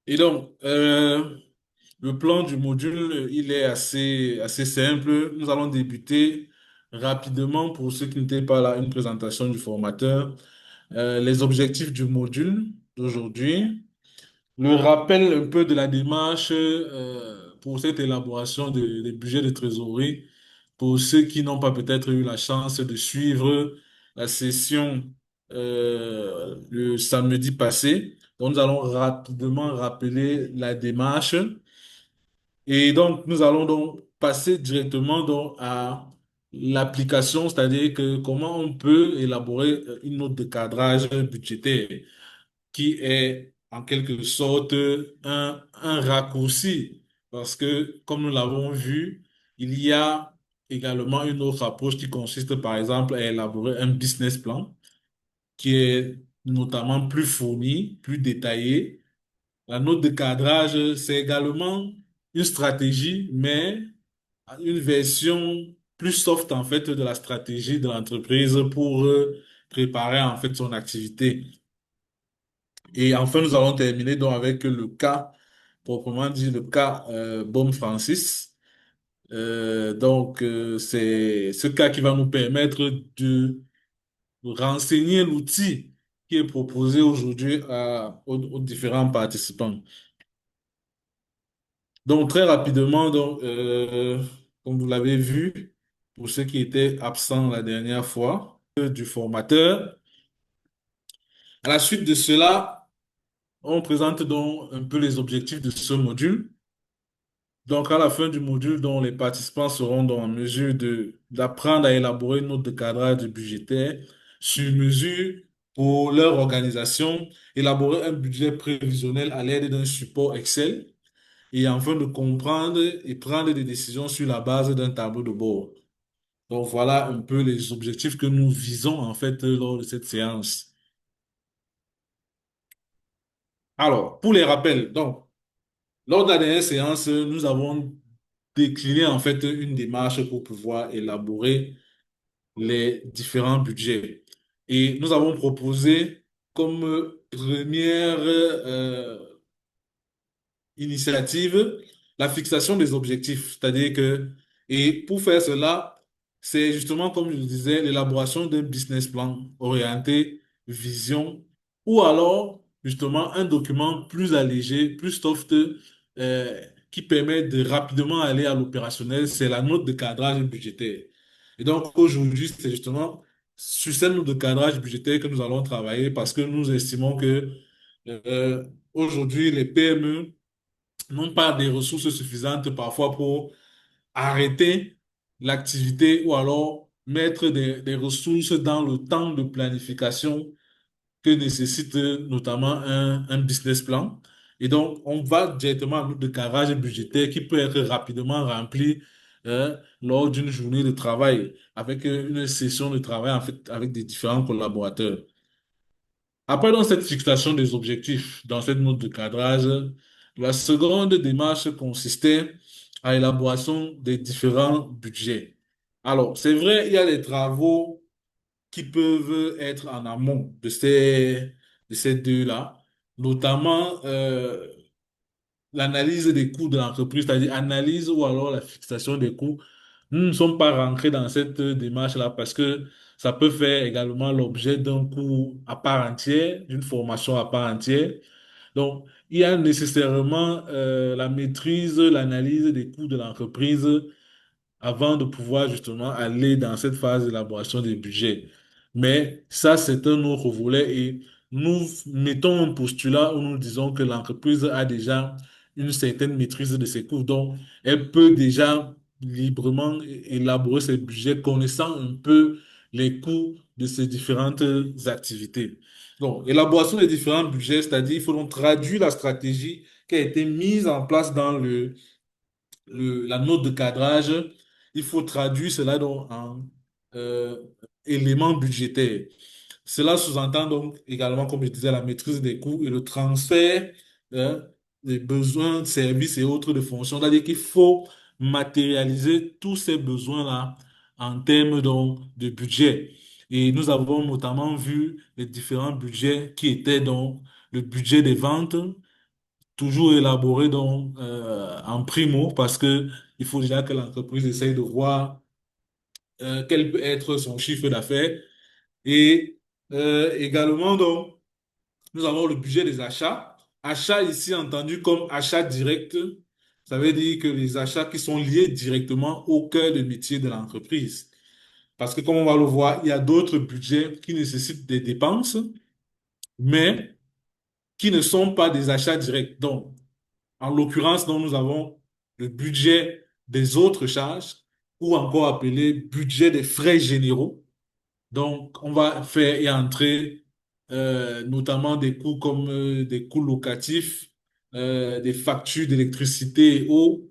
Et donc, le plan du module, il est assez simple. Nous allons débuter rapidement, pour ceux qui n'étaient pas là, une présentation du formateur, les objectifs du module d'aujourd'hui, le rappel un peu de la démarche pour cette élaboration des budgets de trésorerie, pour ceux qui n'ont pas peut-être eu la chance de suivre la session le samedi passé. Donc, nous allons rapidement rappeler la démarche. Et donc, nous allons donc passer directement donc à l'application, c'est-à-dire que comment on peut élaborer une note de cadrage budgétaire qui est en quelque sorte un raccourci. Parce que, comme nous l'avons vu, il y a également une autre approche qui consiste, par exemple, à élaborer un business plan qui est notamment plus fourni, plus détaillé. La note de cadrage, c'est également une stratégie, mais une version plus soft, en fait, de la stratégie de l'entreprise pour préparer, en fait, son activité. Et enfin, nous allons terminer donc avec le cas, proprement dit, le cas Baume Francis. C'est ce cas qui va nous permettre de renseigner l'outil qui est proposé aujourd'hui aux différents participants. Donc, très rapidement, comme vous l'avez vu, pour ceux qui étaient absents la dernière fois, du formateur. À la suite de cela, on présente donc un peu les objectifs de ce module. Donc, à la fin du module, dont les participants seront donc en mesure d'apprendre à élaborer une note de cadrage budgétaire sur mesure pour leur organisation, élaborer un budget prévisionnel à l'aide d'un support Excel et enfin de comprendre et prendre des décisions sur la base d'un tableau de bord. Donc, voilà un peu les objectifs que nous visons en fait lors de cette séance. Alors, pour les rappels, donc, lors de la dernière séance, nous avons décliné en fait une démarche pour pouvoir élaborer les différents budgets. Et nous avons proposé comme première initiative la fixation des objectifs. C'est-à-dire que, et pour faire cela, c'est justement, comme je le disais, l'élaboration d'un business plan orienté vision ou alors justement un document plus allégé, plus soft, qui permet de rapidement aller à l'opérationnel. C'est la note de cadrage budgétaire. Et donc aujourd'hui, c'est justement sur cette note de cadrage budgétaire que nous allons travailler parce que nous estimons que euh, aujourd'hui, les PME n'ont pas des ressources suffisantes parfois pour arrêter l'activité ou alors mettre des ressources dans le temps de planification que nécessite notamment un business plan. Et donc, on va directement à notre carrage budgétaire qui peut être rapidement rempli lors d'une journée de travail avec une session de travail en fait avec des différents collaborateurs. Après, dans cette fixation des objectifs, dans cette note de cadrage, la seconde démarche consistait à l'élaboration des différents budgets. Alors, c'est vrai, il y a des travaux qui peuvent être en amont de ces deux-là, notamment l'analyse des coûts de l'entreprise, c'est-à-dire analyse ou alors la fixation des coûts. Nous ne sommes pas rentrés dans cette démarche-là parce que ça peut faire également l'objet d'un cours à part entière, d'une formation à part entière. Donc, il y a nécessairement la maîtrise, l'analyse des coûts de l'entreprise avant de pouvoir justement aller dans cette phase d'élaboration des budgets. Mais ça, c'est un autre volet et nous mettons un postulat où nous disons que l'entreprise a déjà une certaine maîtrise de ses coûts, donc elle peut déjà librement élaborer ses budgets connaissant un peu les coûts de ses différentes activités. Donc, élaboration des différents budgets, c'est-à-dire il faut donc traduire la stratégie qui a été mise en place dans la note de cadrage, il faut traduire cela donc en euh, éléments budgétaires. Cela sous-entend donc également, comme je disais, la maîtrise des coûts et le transfert des besoins de services et autres de fonctions. C'est-à-dire qu'il faut matérialiser tous ces besoins-là en termes donc de budget. Et nous avons notamment vu les différents budgets qui étaient donc le budget des ventes, toujours élaboré donc, en primo parce que il faut déjà que l'entreprise essaye de voir quel peut être son chiffre d'affaires. Et également, donc, nous avons le budget des achats. Achats ici entendu comme achat direct, ça veut dire que les achats qui sont liés directement au cœur de métier de l'entreprise. Parce que comme on va le voir, il y a d'autres budgets qui nécessitent des dépenses, mais qui ne sont pas des achats directs. Donc, en l'occurrence, donc, nous avons le budget des autres charges, ou encore appelé budget des frais généraux. Donc, on va faire et entrer notamment des coûts comme des coûts locatifs, des factures d'électricité et eau.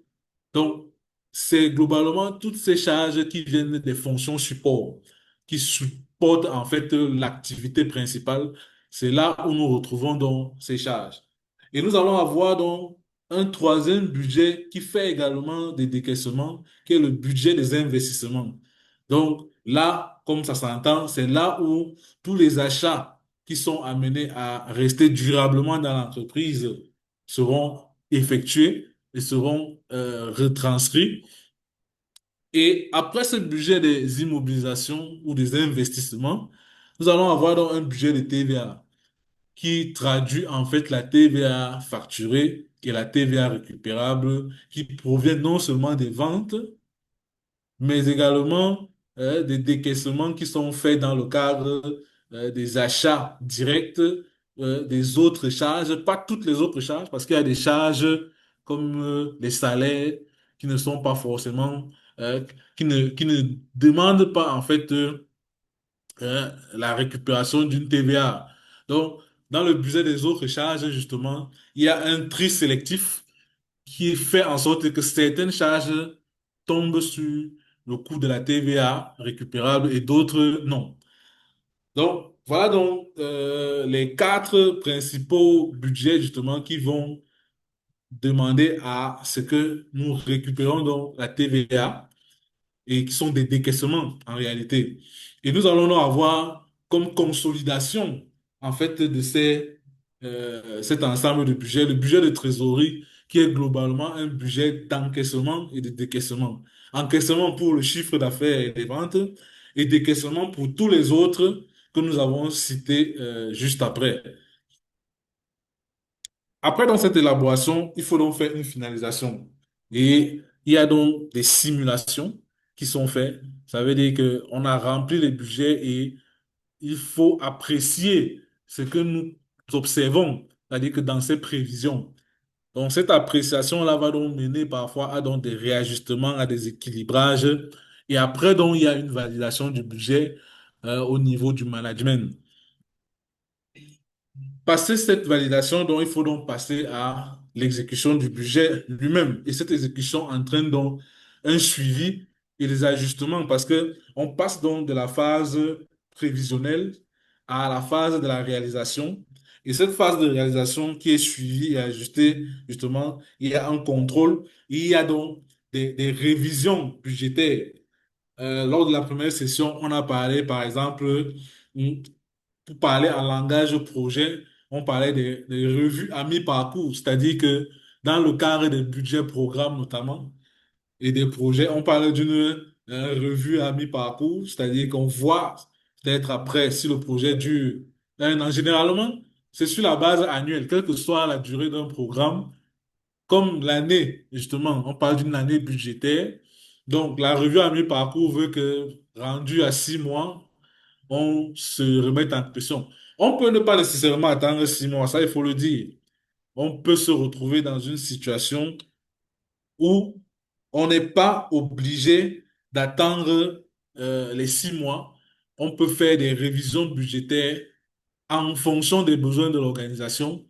Donc, c'est globalement toutes ces charges qui viennent des fonctions support, qui supportent en fait l'activité principale. C'est là où nous retrouvons donc ces charges. Et nous allons avoir donc un troisième budget qui fait également des décaissements, qui est le budget des investissements. Donc là, comme ça s'entend, c'est là où tous les achats qui sont amenés à rester durablement dans l'entreprise seront effectués et seront retranscrits. Et après ce budget des immobilisations ou des investissements, nous allons avoir donc un budget de TVA qui traduit en fait la TVA facturée et la TVA récupérable qui provient non seulement des ventes, mais également des décaissements qui sont faits dans le cadre des achats directs, des autres charges, pas toutes les autres charges, parce qu'il y a des charges comme les salaires qui ne sont pas forcément, qui ne demandent pas en fait la récupération d'une TVA. Donc, dans le budget des autres charges, justement, il y a un tri sélectif qui fait en sorte que certaines charges tombent sur le coût de la TVA récupérable et d'autres non. Donc, voilà donc les quatre principaux budgets justement qui vont demander à ce que nous récupérons donc la TVA et qui sont des décaissements en réalité. Et nous allons donc avoir comme consolidation en fait de cet ensemble de budgets, le budget de trésorerie qui est globalement un budget d'encaissement et de décaissement. Encaissement pour le chiffre d'affaires et les ventes et décaissement pour tous les autres que nous avons cités juste après. Après, dans cette élaboration, il faut donc faire une finalisation. Et il y a donc des simulations qui sont faites. Ça veut dire qu'on a rempli les budgets et il faut apprécier ce que nous observons. C'est-à-dire que dans ces prévisions. Donc, cette appréciation-là va donc mener parfois à donc des réajustements, à des équilibrages. Et après, donc, il y a une validation du budget au niveau du management. Passer cette validation, donc, il faut donc passer à l'exécution du budget lui-même. Et cette exécution entraîne donc un suivi et des ajustements parce que on passe donc de la phase prévisionnelle à la phase de la réalisation. Et cette phase de réalisation qui est suivie et ajustée, justement, il y a un contrôle, il y a donc des révisions budgétaires. Lors de la première session, on a parlé, par exemple, pour parler en langage projet, on parlait des revues à mi-parcours, c'est-à-dire que dans le cadre des budgets programmes notamment et des projets, on parle d'une revue à mi-parcours, c'est-à-dire qu'on voit peut-être après si le projet dure un an. Généralement, c'est sur la base annuelle, quelle que soit la durée d'un programme, comme l'année, justement, on parle d'une année budgétaire. Donc, la revue à mi-parcours veut que, rendu à 6 mois, on se remette en question. On peut ne pas nécessairement attendre 6 mois, ça il faut le dire. On peut se retrouver dans une situation où on n'est pas obligé d'attendre les 6 mois. On peut faire des révisions budgétaires en fonction des besoins de l'organisation,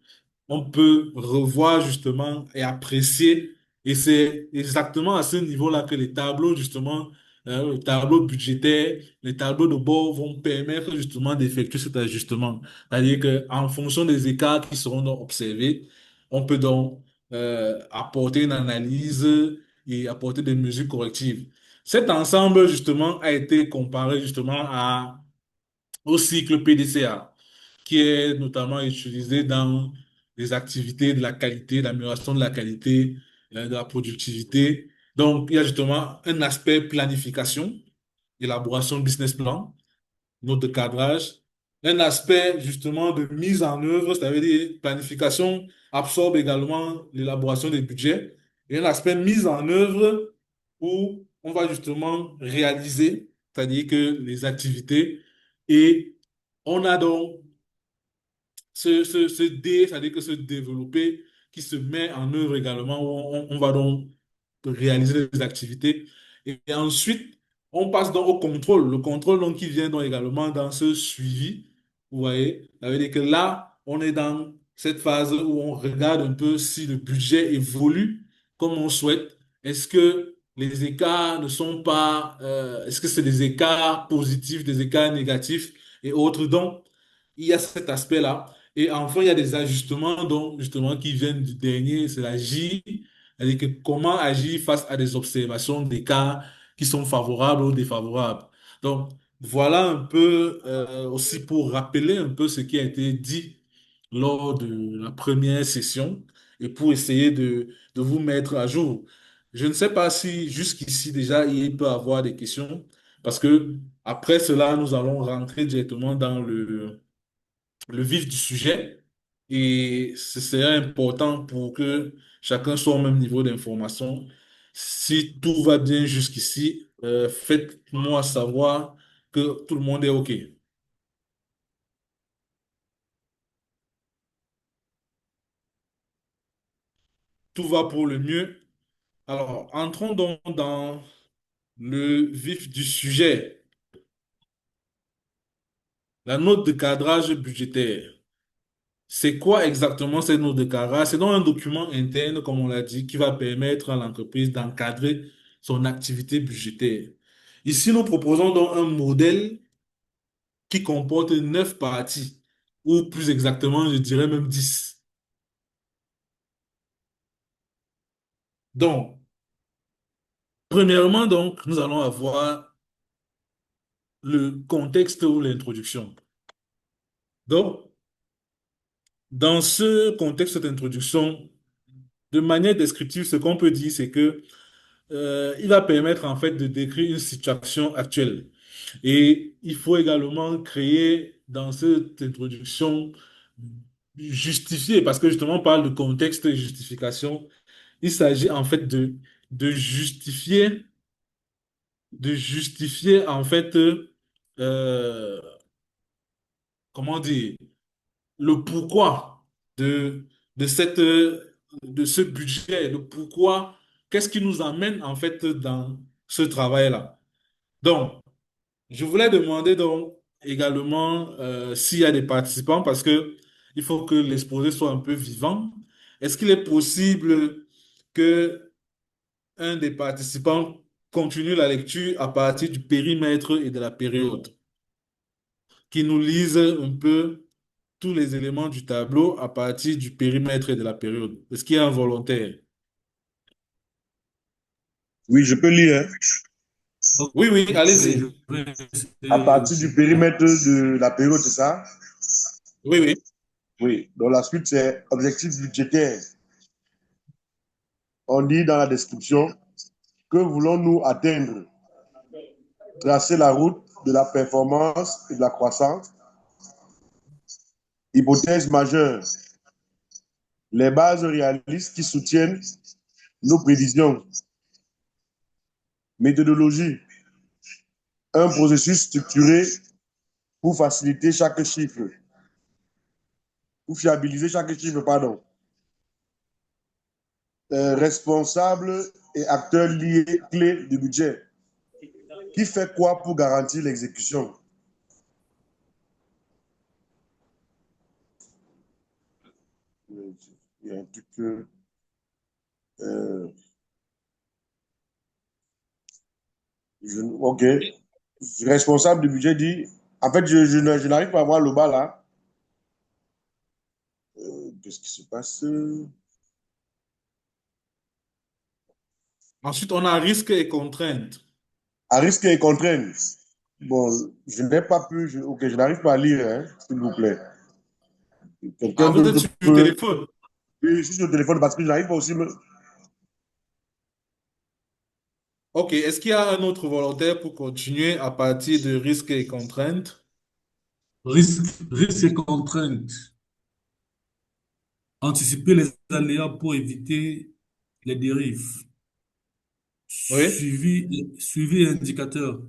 on peut revoir justement et apprécier. Et c'est exactement à ce niveau-là que les tableaux, justement, le tableau budgétaire, les tableaux de bord vont permettre justement d'effectuer cet ajustement. C'est-à-dire qu'en fonction des écarts qui seront donc observés, on peut donc apporter une analyse et apporter des mesures correctives. Cet ensemble, justement, a été comparé justement au cycle PDCA qui est notamment utilisé dans des activités, de la qualité, l'amélioration de la qualité, de la productivité. Donc, il y a justement un aspect planification, élaboration de business plan, note de cadrage, un aspect justement de mise en œuvre, c'est-à-dire planification absorbe également l'élaboration des budgets, et un aspect mise en œuvre où on va justement réaliser, c'est-à-dire que les activités, et on a donc c'est-à-dire que se développer, qui se met en œuvre également, où on va donc réaliser les activités. Et ensuite, on passe donc au contrôle. Le contrôle, donc, qui vient donc également dans ce suivi. Vous voyez, ça veut dire que là, on est dans cette phase où on regarde un peu si le budget évolue comme on souhaite. Est-ce que les écarts ne sont pas, est-ce que c'est des écarts positifs, des écarts négatifs et autres. Donc, il y a cet aspect-là. Et enfin, il y a des ajustements donc, justement, qui viennent du dernier, c'est la J, c'est-à-dire que comment agir face à des observations des cas qui sont favorables ou défavorables. Donc, voilà un peu aussi pour rappeler un peu ce qui a été dit lors de la première session et pour essayer de vous mettre à jour. Je ne sais pas si jusqu'ici déjà il peut y avoir des questions parce que après cela, nous allons rentrer directement dans le vif du sujet et ce serait important pour que chacun soit au même niveau d'information. Si tout va bien jusqu'ici, faites-moi savoir que tout le monde est OK. Tout va pour le mieux. Alors, entrons donc dans le vif du sujet. La note de cadrage budgétaire. C'est quoi exactement cette note de cadrage? C'est donc un document interne, comme on l'a dit, qui va permettre à l'entreprise d'encadrer son activité budgétaire. Ici, nous proposons donc un modèle qui comporte 9 parties, ou plus exactement, je dirais même 10. Donc, premièrement, donc, nous allons avoir le contexte ou l'introduction. Donc, dans ce contexte d'introduction, de manière descriptive, ce qu'on peut dire, c'est que il va permettre en fait de décrire une situation actuelle. Et il faut également créer dans cette introduction justifier, parce que justement on parle de contexte et justification, il s'agit en fait de justifier, de justifier en fait, euh, comment dire, le pourquoi de cette, de ce budget, le pourquoi, qu'est-ce qui nous amène en fait dans ce travail-là. Donc, je voulais demander donc également s'il y a des participants parce que il faut que l'exposé soit un peu vivant. Est-ce qu'il est possible que un des participants continue la lecture à partir du périmètre et de la période, qui nous lise un peu tous les éléments du tableau à partir du périmètre et de la période? Est-ce qu'il y a un volontaire? Oui, je peux lire, hein. Oui, oui, Ok, je allez-y. vais À essayer partir du aussi. périmètre de la période, c'est ça? Oui, oui. Oui. Donc la suite, c'est objectif budgétaire. On dit dans la description que voulons-nous atteindre? Tracer la route de la performance et de la croissance. Hypothèse majeure. Les bases réalistes qui soutiennent nos prévisions. Méthodologie. Un processus structuré pour faciliter chaque chiffre, pour fiabiliser chaque chiffre, pardon. Responsable et acteur lié, clé du budget. Qui fait quoi pour garantir l'exécution? Il y a un truc que, euh, ok. Responsable du budget dit, en fait, je n'arrive pas à voir le bas là. Qu'est-ce qui se passe? Ensuite, on a risque et contrainte. À risque et contrainte. Bon, je n'ai pas pu, ok, je n'arrive pas à lire, hein, s'il vous plaît. Ah, Quelqu'un vous êtes d'autre sur le peut... téléphone. Oui, je suis sur le téléphone parce que j'arrive pas aussi... Ok, est-ce qu'il y a un autre volontaire pour continuer à partir de risques et contraintes? Risques et contraintes. Anticiper les aléas pour éviter les dérives. Oui, Suivi et indicateur.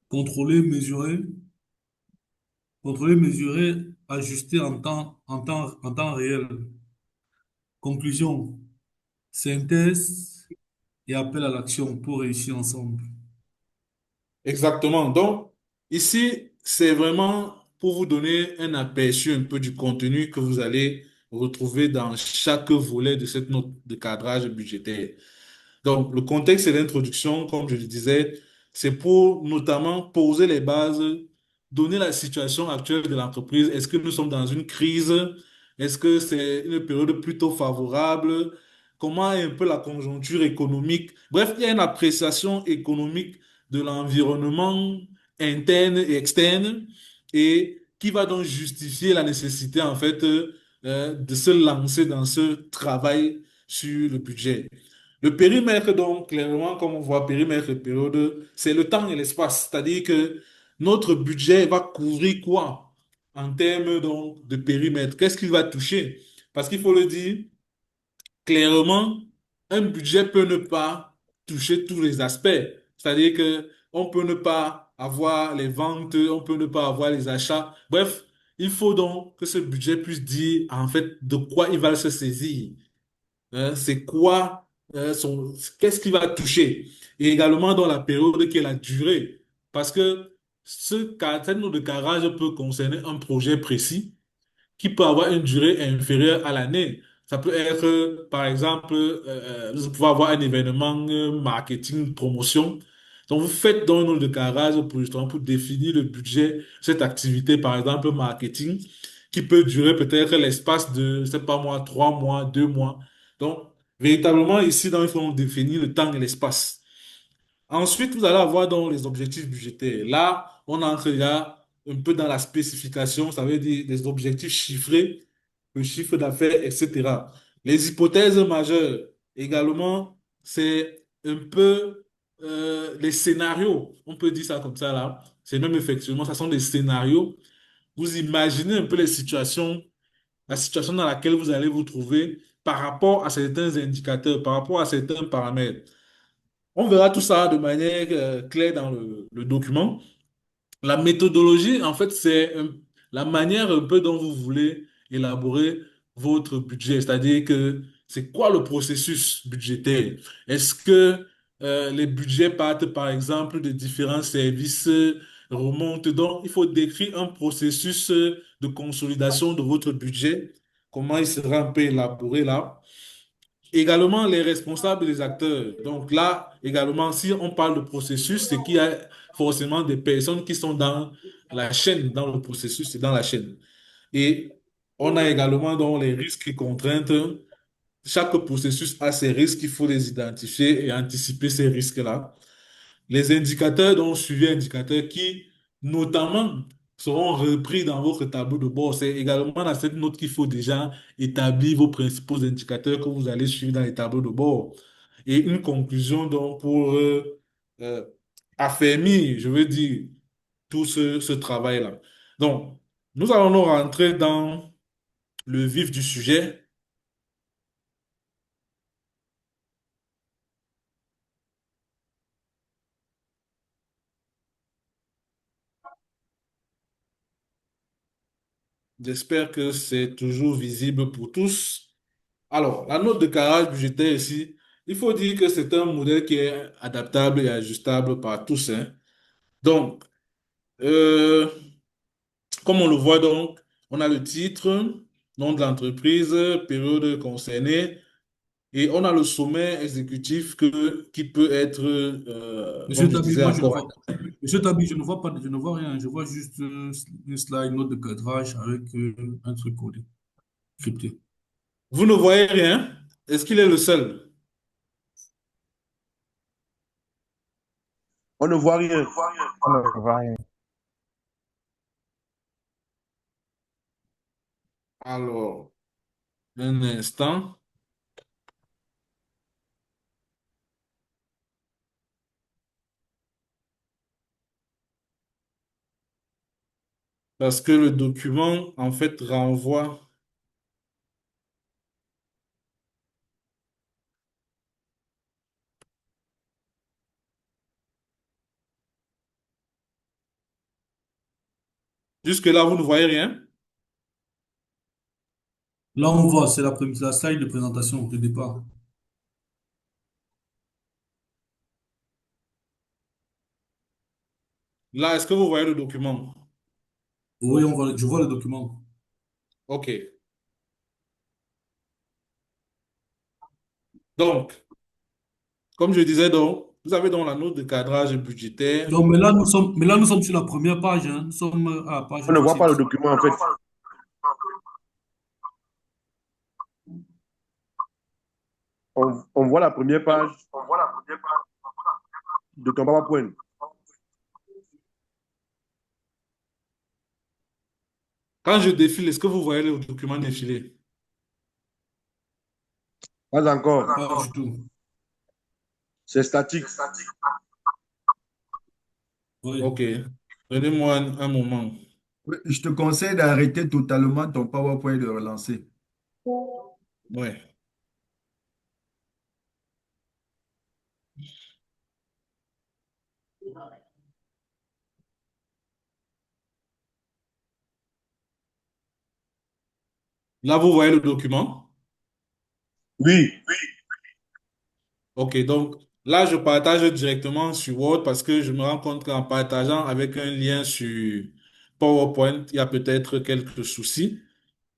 Contrôler, mesurer, ajuster en temps réel. Conclusion. Synthèse et appel à l'action pour réussir ensemble. exactement. Donc, ici, c'est vraiment pour vous donner un aperçu un peu du contenu que vous allez retrouver dans chaque volet de cette note de cadrage budgétaire. Donc, le contexte et l'introduction, comme je le disais, c'est pour notamment poser les bases, donner la situation actuelle de l'entreprise. Est-ce que nous sommes dans une crise? Est-ce que c'est une période plutôt favorable? Comment est un peu la conjoncture économique? Bref, il y a une appréciation économique de l'environnement interne et externe et qui va donc justifier la nécessité, en fait, de se lancer dans ce travail sur le budget. Le périmètre, donc, clairement, comme on voit, périmètre et période, c'est le temps et l'espace. C'est-à-dire que notre budget va couvrir quoi en termes donc, de périmètre? Qu'est-ce qu'il va toucher? Parce qu'il faut le dire, clairement, un budget peut ne pas toucher tous les aspects. C'est-à-dire que on peut ne pas avoir les ventes, on peut ne pas avoir les achats. Bref, il faut donc que ce budget puisse dire en fait de quoi il va se saisir. C'est quoi qu'est-ce qui va toucher? Et également dans la période qui est la durée. Parce que cette note de carrage peut concerner un projet précis qui peut avoir une durée inférieure à l'année. Ça peut être, par exemple, vous pouvez avoir un événement marketing, promotion. Donc, vous faites donc une note de carrage pour justement pour définir le budget de cette activité, par exemple, marketing, qui peut durer peut-être l'espace de, je sais pas moi, 3 mois, 2 mois. Donc, véritablement, ici, donc, il faut définir le temps et l'espace. Ensuite, vous allez avoir donc les objectifs budgétaires. Là, on entre déjà un peu dans la spécification, ça veut dire les objectifs chiffrés, le chiffre d'affaires, etc. Les hypothèses majeures, également, c'est un peu les scénarios. On peut dire ça comme ça là. C'est même effectivement, ça sont des scénarios. Vous imaginez un peu les situations, la situation dans laquelle vous allez vous trouver par rapport à certains indicateurs, par rapport à certains paramètres. On verra tout ça de manière claire dans le document. La méthodologie, en fait, c'est la manière un peu dont vous voulez élaborer votre budget. C'est-à-dire que c'est quoi le processus budgétaire? Est-ce que les budgets partent, par exemple, de différents services, remontent? Donc, il faut décrire un processus de consolidation de votre budget. Comment il sera un peu élaboré là? Également, les responsables et les acteurs. Donc là, également, si on parle de processus, c'est qu'il y a forcément des personnes qui sont dans la chaîne, dans le processus et dans la chaîne. Et on a également donc les risques et contraintes. Chaque processus a ses risques, il faut les identifier et anticiper ces risques-là. Les indicateurs, donc suivi indicateurs qui, notamment, seront repris dans votre tableau de bord. C'est également dans cette note qu'il faut déjà établir vos principaux indicateurs que vous allez suivre dans les tableaux de bord. Et une conclusion, donc, pour euh, affermir, je veux dire, tout ce travail-là. Donc, nous allons nous rentrer dans le vif du sujet. J'espère que c'est toujours visible pour tous. Alors, la note de carrage budgétaire ici, il faut dire que c'est un modèle qui est adaptable et ajustable par tous, hein. Donc, euh, comme on le voit donc, on a le titre, nom de l'entreprise, période concernée, et on a le sommet exécutif qui peut être, Monsieur comme je Tabi, disais moi je ne encore. vois, Monsieur Tabi, je ne vois pas, je ne vois rien. Je vois juste une slide, note de cadrage avec un truc codé, crypté. Vous ne voyez rien? Est-ce qu'il est le seul? On ne voit rien. On ne voit rien. Alors, un instant, parce que le document, en fait, renvoie. Jusque-là, vous ne voyez rien? Là, on voit, c'est la slide de présentation de départ. Là, est-ce que vous voyez le document? Oui, je vois le document. OK. Donc, comme je disais donc, vous avez donc la note de cadrage budgétaire. Donc, mais là, nous sommes sur la première page, hein. Nous sommes à la page On ne du voit pas le titre. document en fait. On voit la première page de ton PowerPoint. Quand je défile, est-ce que vous voyez le document défiler? Pas encore. Pas du tout. C'est statique. Oui. OK. Donnez-moi un moment. Oui, je te conseille d'arrêter totalement ton PowerPoint et de relancer. Ouais. Là, vous voyez le document? Oui. OK. Donc, là, je partage directement sur Word parce que je me rends compte qu'en partageant avec un lien sur PowerPoint, il y a peut-être quelques soucis.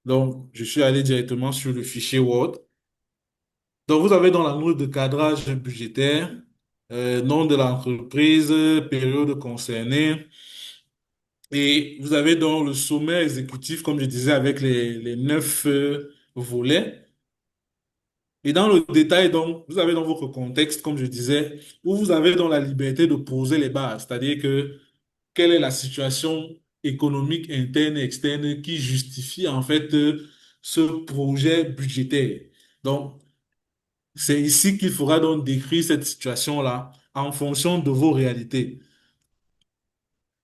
Donc, je suis allé directement sur le fichier Word. Donc, vous avez dans la note de cadrage budgétaire, nom de l'entreprise, période concernée, et vous avez donc le sommaire exécutif, comme je disais, avec les neuf volets. Et dans le détail, donc, vous avez dans votre contexte, comme je disais, où vous avez dans la liberté de poser les bases, c'est-à-dire que quelle est la situation économique interne et externe qui justifie en fait ce projet budgétaire. Donc, c'est ici qu'il faudra donc décrire cette situation-là en fonction de vos réalités.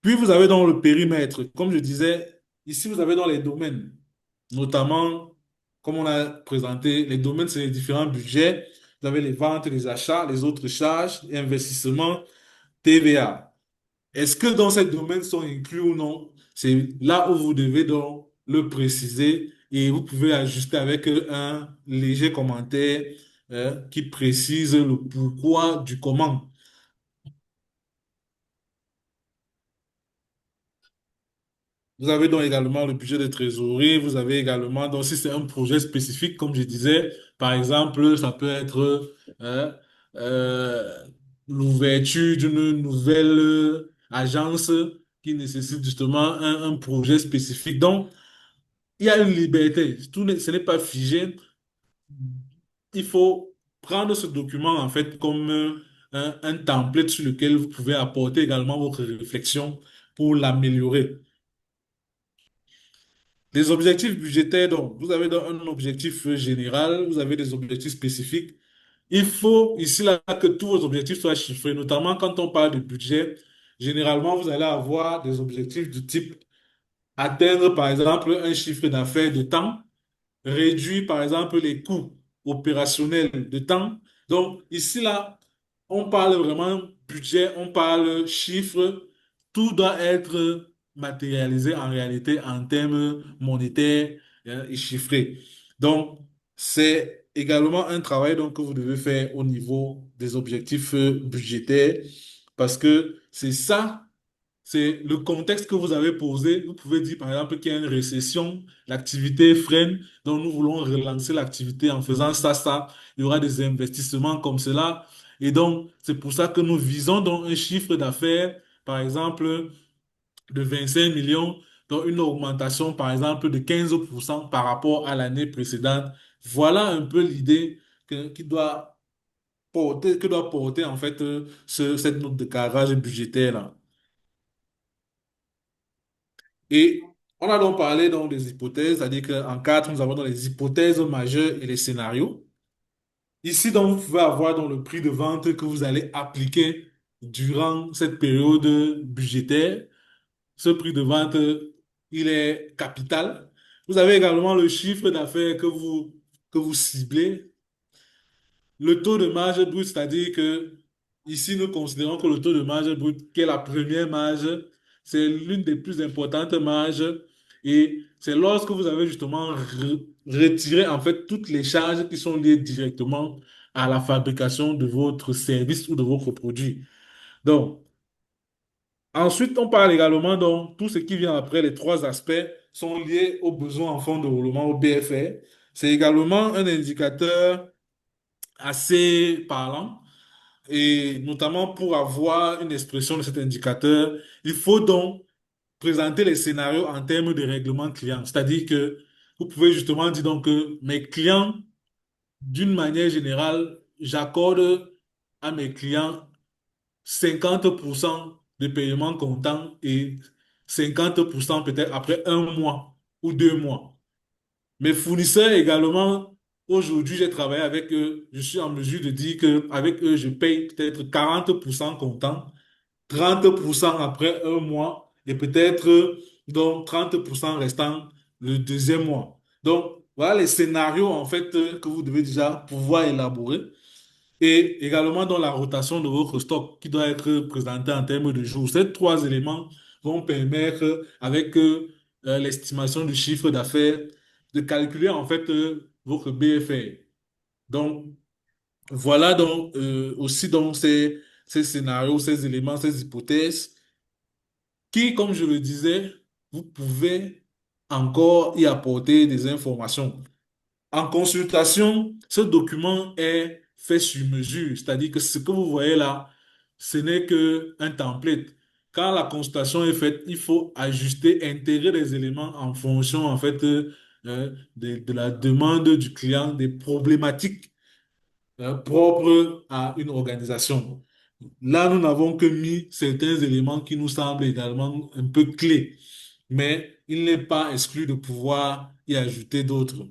Puis vous avez dans le périmètre, comme je disais, ici vous avez dans les domaines, notamment, comme on a présenté, les domaines, c'est les différents budgets. Vous avez les ventes, les achats, les autres charges, et investissements, TVA. Est-ce que dans ces domaines sont inclus ou non? C'est là où vous devez donc le préciser et vous pouvez ajuster avec un léger commentaire qui précise le pourquoi du comment. Vous avez donc également le budget de trésorerie, vous avez également, donc si c'est un projet spécifique, comme je disais, par exemple, ça peut être euh, l'ouverture d'une nouvelle agence qui nécessite justement un projet spécifique. Donc, il y a une liberté. Ce n'est pas figé. Il faut prendre ce document en fait comme un template sur lequel vous pouvez apporter également votre réflexion pour l'améliorer. Les objectifs budgétaires, donc, vous avez donc un objectif général, vous avez des objectifs spécifiques. Il faut ici là que tous vos objectifs soient chiffrés, notamment quand on parle de budget. Généralement, vous allez avoir des objectifs du type atteindre, par exemple, un chiffre d'affaires de temps, réduire, par exemple, les coûts opérationnels de temps. Donc, ici, là, on parle vraiment budget, on parle chiffres. Tout doit être matérialisé en réalité en termes monétaires et chiffrés. Donc, c'est également un travail donc, que vous devez faire au niveau des objectifs budgétaires parce que c'est ça c'est le contexte que vous avez posé. Vous pouvez dire, par exemple, qu'il y a une récession, l'activité freine, donc nous voulons relancer l'activité en faisant ça, ça. Il y aura des investissements comme cela. Et donc, c'est pour ça que nous visons donc un chiffre d'affaires, par exemple, de 25 millions, donc une augmentation, par exemple, de 15% par rapport à l'année précédente. Voilà un peu l'idée qui doit que doit porter, en fait, cette note de cadrage budgétaire-là. Et On a donc parlé donc des hypothèses, c'est-à-dire qu'en quatre, nous avons donc les hypothèses majeures et les scénarios. Ici, donc, vous pouvez avoir donc le prix de vente que vous allez appliquer durant cette période budgétaire. Ce prix de vente, il est capital. Vous avez également le chiffre d'affaires que vous ciblez, le taux de marge brute, c'est-à-dire que ici, nous considérons que le taux de marge brute, qui est la première marge, c'est l'une des plus importantes marges et c'est lorsque vous avez justement retiré en fait toutes les charges qui sont liées directement à la fabrication de votre service ou de votre produit. Donc, ensuite, on parle également donc tout ce qui vient après les trois aspects sont liés aux besoins en fonds de roulement au BFR. C'est également un indicateur assez parlant et notamment pour avoir une expression de cet indicateur, il faut donc présenter les scénarios en termes de règlement client. C'est-à-dire que vous pouvez justement dire donc que mes clients, d'une manière générale, j'accorde à mes clients 50% de paiement comptant et 50% peut-être après un mois ou deux mois. Mes fournisseurs également, aujourd'hui, j'ai travaillé avec eux. Je suis en mesure de dire que avec eux, je paye peut-être 40% comptant, 30% après un mois et peut-être donc 30% restant le deuxième mois. Donc, voilà les scénarios en fait que vous devez déjà pouvoir élaborer. Et également dans la rotation de votre stock qui doit être présenté en termes de jours. Ces trois éléments vont permettre, avec l'estimation du chiffre d'affaires, de calculer en fait votre BFR. Donc, voilà donc aussi donc ces scénarios, ces éléments, ces hypothèses qui, comme je le disais, vous pouvez encore y apporter des informations. En consultation, ce document est fait sur mesure, c'est-à-dire que ce que vous voyez là, ce n'est que un template. Quand la consultation est faite, il faut ajuster, intégrer les éléments en fonction en fait de la demande du client, des problématiques propres à une organisation. Là, nous n'avons que mis certains éléments qui nous semblent également un peu clés, mais il n'est pas exclu de pouvoir y ajouter d'autres.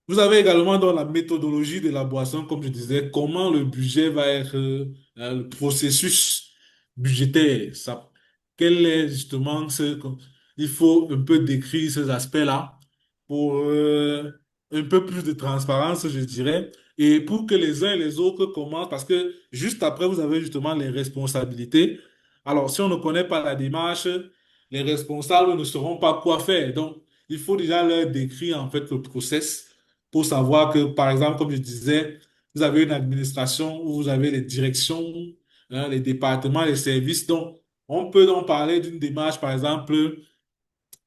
Vous avez également dans la méthodologie de la boisson, comme je disais, comment le budget va être, le processus budgétaire. Ça, quel est justement ce il faut un peu décrire ces aspects-là pour un peu plus de transparence, je dirais, et pour que les uns et les autres commencent, parce que juste après, vous avez justement les responsabilités. Alors, si on ne connaît pas la démarche, les responsables ne sauront pas quoi faire. Donc, il faut déjà leur décrire en fait le process pour savoir que, par exemple, comme je disais, vous avez une administration où vous avez les directions, hein, les départements, les services. Donc, on peut donc parler d'une démarche, par exemple,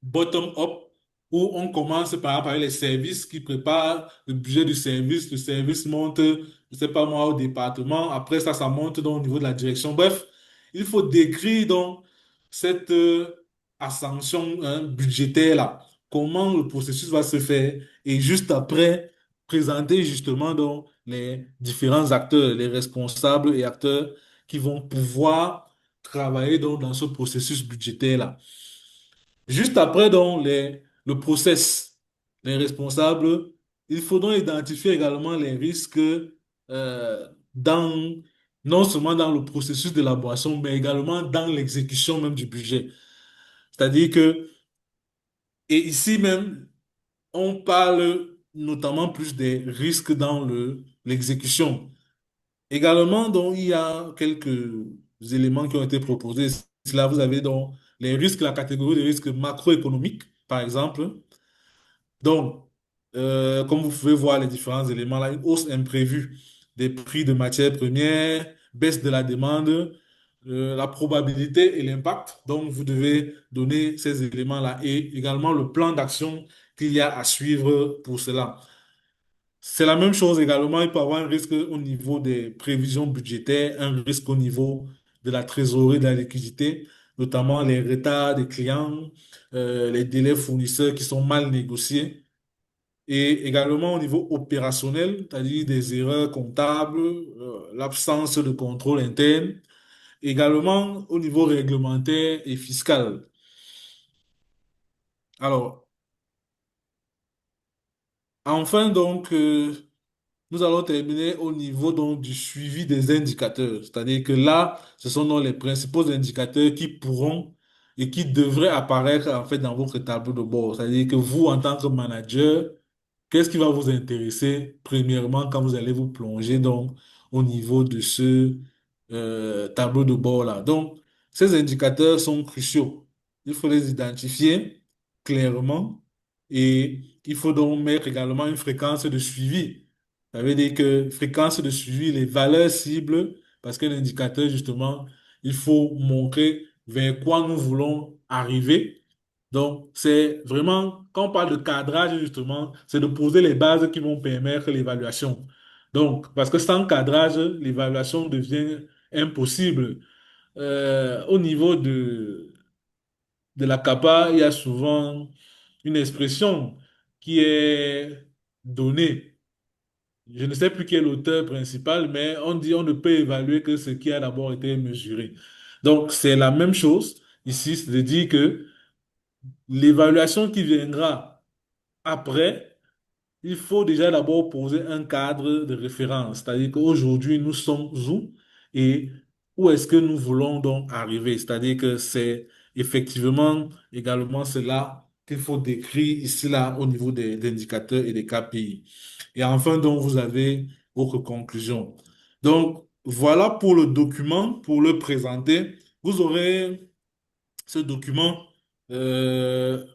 bottom-up, où on commence par exemple avec les services qui préparent le budget du service. Le service monte, je sais pas moi, au département. Après ça, ça monte donc au niveau de la direction. Bref, il faut décrire donc cette ascension hein, budgétaire-là. Comment le processus va se faire et juste après, présenter justement donc les différents acteurs, les responsables et acteurs qui vont pouvoir travailler donc dans ce processus budgétaire-là. Juste après, donc, le process, les responsables, il faut donc identifier également les risques dans, non seulement dans le processus d'élaboration, mais également dans l'exécution même du budget. C'est-à-dire que, et ici même, on parle notamment plus des risques dans l'exécution. Également, donc, il y a quelques éléments qui ont été proposés. Là, vous avez donc les risques, la catégorie des risques macroéconomiques, par exemple. Donc, comme vous pouvez voir les différents éléments là, une hausse imprévue des prix de matières premières, baisse de la demande, la probabilité et l'impact. Donc, vous devez donner ces éléments-là et également le plan d'action qu'il y a à suivre pour cela. C'est la même chose également, il peut y avoir un risque au niveau des prévisions budgétaires, un risque au niveau de la trésorerie, de la liquidité, notamment les retards des clients, les délais fournisseurs qui sont mal négociés. Et également au niveau opérationnel, c'est-à-dire des erreurs comptables, l'absence de contrôle interne, également au niveau réglementaire et fiscal. Alors, enfin, donc, nous allons terminer au niveau donc, du suivi des indicateurs. C'est-à-dire que là, ce sont donc les principaux indicateurs qui pourront et qui devraient apparaître en fait dans votre tableau de bord. C'est-à-dire que vous, en tant que manager, qu'est-ce qui va vous intéresser premièrement quand vous allez vous plonger donc au niveau de ce tableau de bord-là? Donc, ces indicateurs sont cruciaux. Il faut les identifier clairement et il faut donc mettre également une fréquence de suivi. Ça veut dire que fréquence de suivi, les valeurs cibles, parce que l'indicateur, justement, il faut montrer vers quoi nous voulons arriver. Donc, c'est vraiment, quand on parle de cadrage, justement, c'est de poser les bases qui vont permettre l'évaluation. Donc, parce que sans cadrage, l'évaluation devient impossible. Au niveau de la CAPA, il y a souvent une expression qui est donnée. Je ne sais plus qui est l'auteur principal, mais on dit on ne peut évaluer que ce qui a d'abord été mesuré. Donc, c'est la même chose ici, c'est de dire que l'évaluation qui viendra après, il faut déjà d'abord poser un cadre de référence, c'est-à-dire qu'aujourd'hui, nous sommes où et où est-ce que nous voulons donc arriver. C'est-à-dire que c'est effectivement également cela qu'il faut décrire ici, là, au niveau des indicateurs et des KPI. Et enfin, donc, vous avez votre conclusion. Donc, voilà pour le document, pour le présenter. Vous aurez ce document, euh,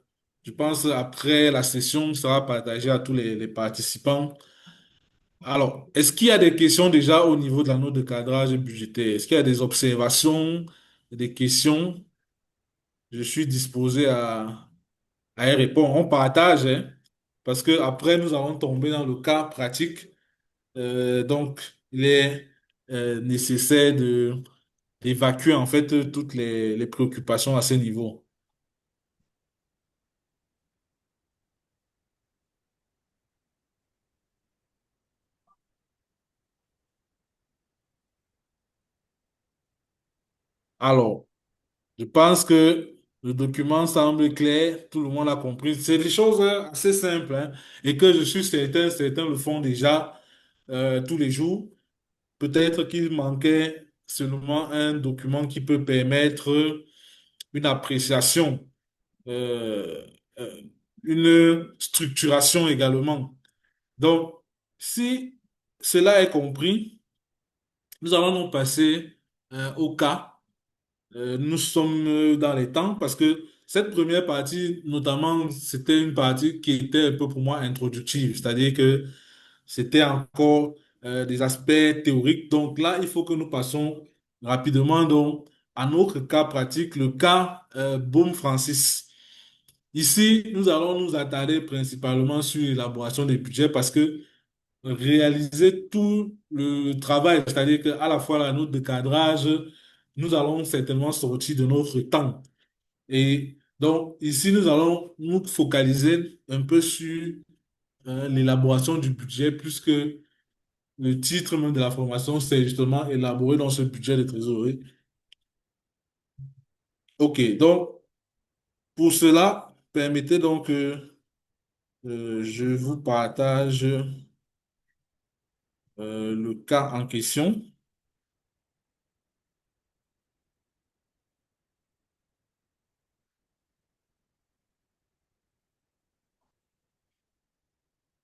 je pense, après la session, sera partagé à tous les participants. Alors, est-ce qu'il y a des questions déjà au niveau de la note de cadrage budgétaire? Est-ce qu'il y a des observations, des questions? Je suis disposé à y répondre. On partage, hein, parce que après, nous allons tomber dans le cas pratique. Donc, il est nécessaire d'évacuer en fait toutes les préoccupations à ce niveau. Alors, je pense que le document semble clair, tout le monde a compris. C'est des choses assez simples, hein, et que je suis certain, certains le font déjà tous les jours. Peut-être qu'il manquait seulement un document qui peut permettre une appréciation, euh, euh, une structuration également. Donc, si cela est compris, nous allons donc passer au cas. Nous sommes dans les temps parce que cette première partie, notamment, c'était une partie qui était un peu pour moi introductive, c'est-à-dire que c'était encore des aspects théoriques. Donc là, il faut que nous passons rapidement donc, à notre cas pratique, le cas Baume Francis. Ici, nous allons nous attarder principalement sur l'élaboration des budgets parce que réaliser tout le travail, c'est-à-dire qu'à la fois la note de cadrage, nous allons certainement sortir de notre temps. Et donc, ici, nous allons nous focaliser un peu sur l'élaboration du budget, puisque le titre même de la formation, c'est justement élaborer dans ce budget de trésorerie. OK, donc, pour cela, permettez donc que je vous partage le cas en question.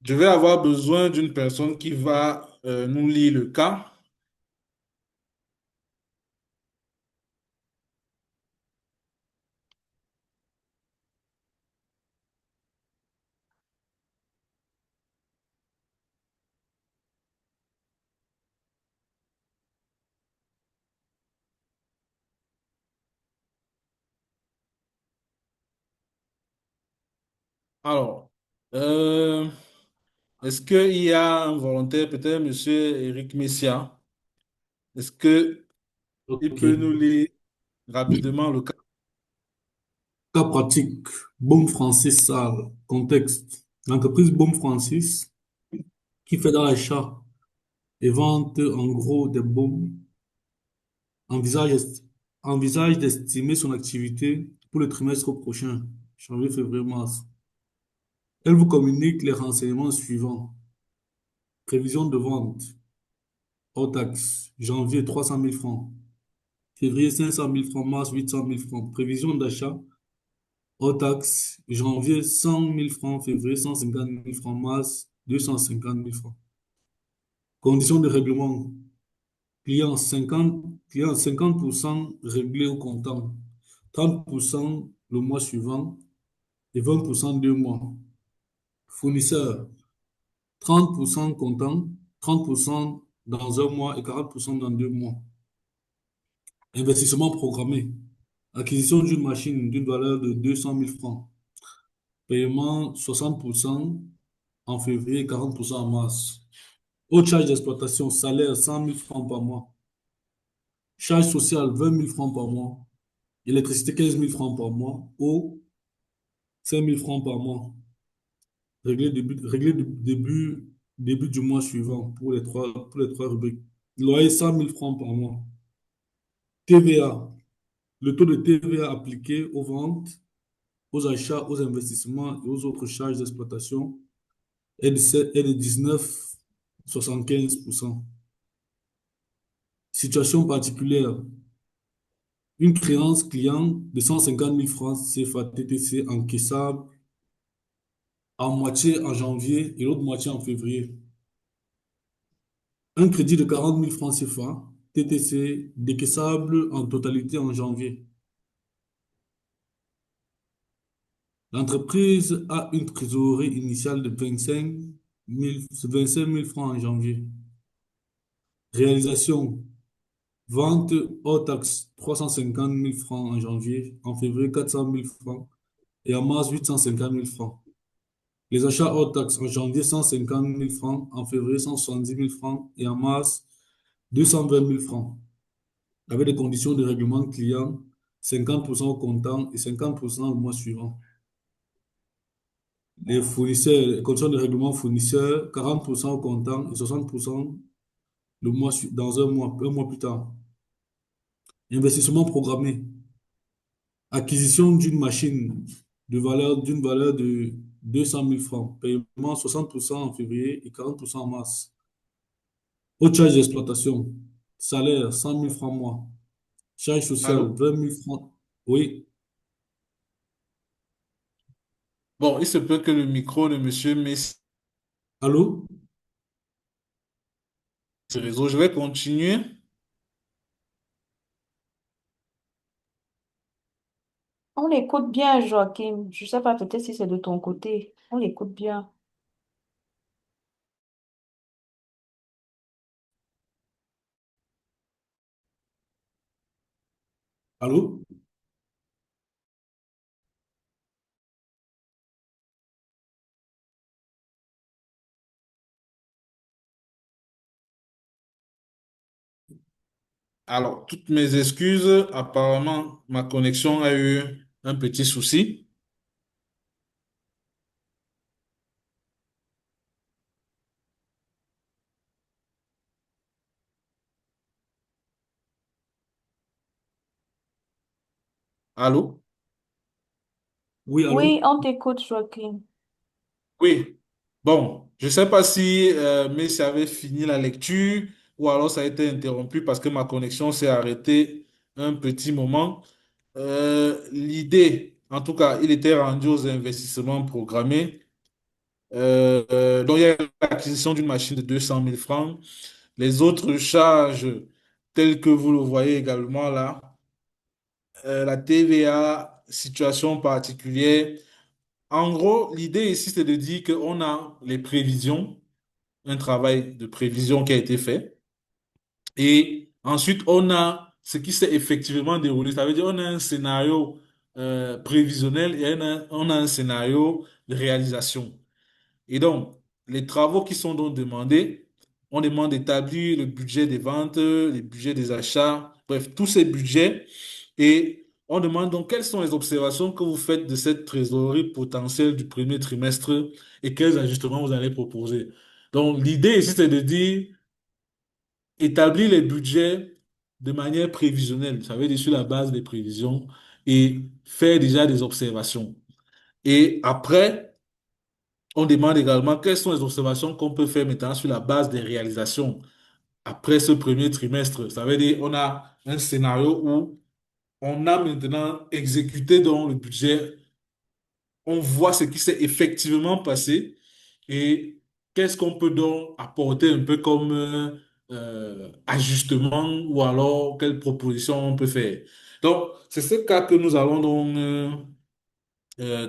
Je vais avoir besoin d'une personne qui va nous lire le cas. Alors, euh, est-ce qu'il y a un volontaire, peut-être Monsieur Eric Messia? Est-ce que il Ok. peut nous lire rapidement le cas? Cas pratique. Baume Francis Salle. Contexte. L'entreprise Baume Francis, qui fait dans l'achat et vente en gros des baumes, Envisage, envisage d'estimer son activité pour le trimestre prochain, janvier, février, mars. Elle vous communique les renseignements suivants. Prévision de vente, hors taxe, janvier 300 000 francs, février 500 000 francs, mars 800 000 francs. Prévision d'achat, hors taxe, janvier 100 000 francs, février 150 000 francs, mars 250 000 francs. Conditions de règlement, client 50% réglé au comptant, 30% le mois suivant et 20% 2 mois. Fournisseur, 30% comptant, 30% dans 1 mois et 40% dans 2 mois. Investissement programmé. Acquisition d'une machine d'une valeur de 200 000 francs. Paiement 60% en février et 40% en mars. Autre charge d'exploitation, salaire 100 000 francs par mois. Charge sociale 20 000 francs par mois. Électricité 15 000 francs par mois. Eau 5 000 francs par mois. Début du mois suivant pour les trois rubriques. Loyer 100 000 francs par mois. TVA. Le taux de TVA appliqué aux ventes, aux achats, aux investissements et aux autres charges d'exploitation est de 19,75%. Situation particulière. Une créance client de 150 000 francs CFA TTC encaissable en moitié en janvier et l'autre moitié en février. Un crédit de 40 000 francs CFA TTC décaissable en totalité en janvier. L'entreprise a une trésorerie initiale de 25 000 francs en janvier. Réalisation, vente hors taxe 350 000 francs en janvier, en février 400 000 francs et en mars 850 000 francs. Les achats hors taxe en janvier 150 000 francs, en février 170 000 francs et en mars 220 000 francs. Avec des conditions de règlement client, 50% au comptant et 50% au mois suivant. Les fournisseurs, les conditions de règlement fournisseurs, 40% au comptant et 60% dans un mois plus tard. Investissement programmé. Acquisition d'une machine d'une valeur de 200 000 francs. Paiement 60% en février et 40% en mars. Autre charge d'exploitation. Salaire 100 000 francs mois. Charge sociale Allô? 20 000 francs. Oui. Bon, il se peut que le micro de monsieur Messi Allô? ce réseau. Je vais continuer. On l'écoute bien, Joachim. Je ne sais pas, peut-être si c'est de ton côté. On l'écoute bien. Allô? Alors, toutes mes excuses. Apparemment, ma connexion a eu un petit souci. Allô? Oui, Oui, allô? on t'écoute, Joachim. Oui. Bon, je ne sais pas si Messi avait fini la lecture ou alors ça a été interrompu parce que ma connexion s'est arrêtée un petit moment. L'idée, en tout cas, il était rendu aux investissements programmés. Donc, il y a l'acquisition d'une machine de 200 000 francs. Les autres charges, telles que vous le voyez également là, la TVA, situation particulière. En gros, l'idée ici, c'est de dire qu'on a les prévisions, un travail de prévision qui a été fait. Et ensuite, on a ce qui s'est effectivement déroulé. Ça veut dire on a un scénario prévisionnel et on a un scénario de réalisation. Et donc, les travaux qui sont donc demandés, on demande d'établir le budget des ventes, les budgets des achats, bref, tous ces budgets. Et on demande donc quelles sont les observations que vous faites de cette trésorerie potentielle du premier trimestre et quels ajustements vous allez proposer. Donc, l'idée ici, c'est de dire établir les budgets de manière prévisionnelle, ça veut dire sur la base des prévisions, et faire déjà des observations. Et après, on demande également quelles sont les observations qu'on peut faire maintenant sur la base des réalisations après ce premier trimestre. Ça veut dire on a un scénario où on a maintenant exécuté dans le budget, on voit ce qui s'est effectivement passé et qu'est-ce qu'on peut donc apporter un peu comme ajustement ou alors quelles propositions on peut faire. Donc, c'est ce cas que nous allons donc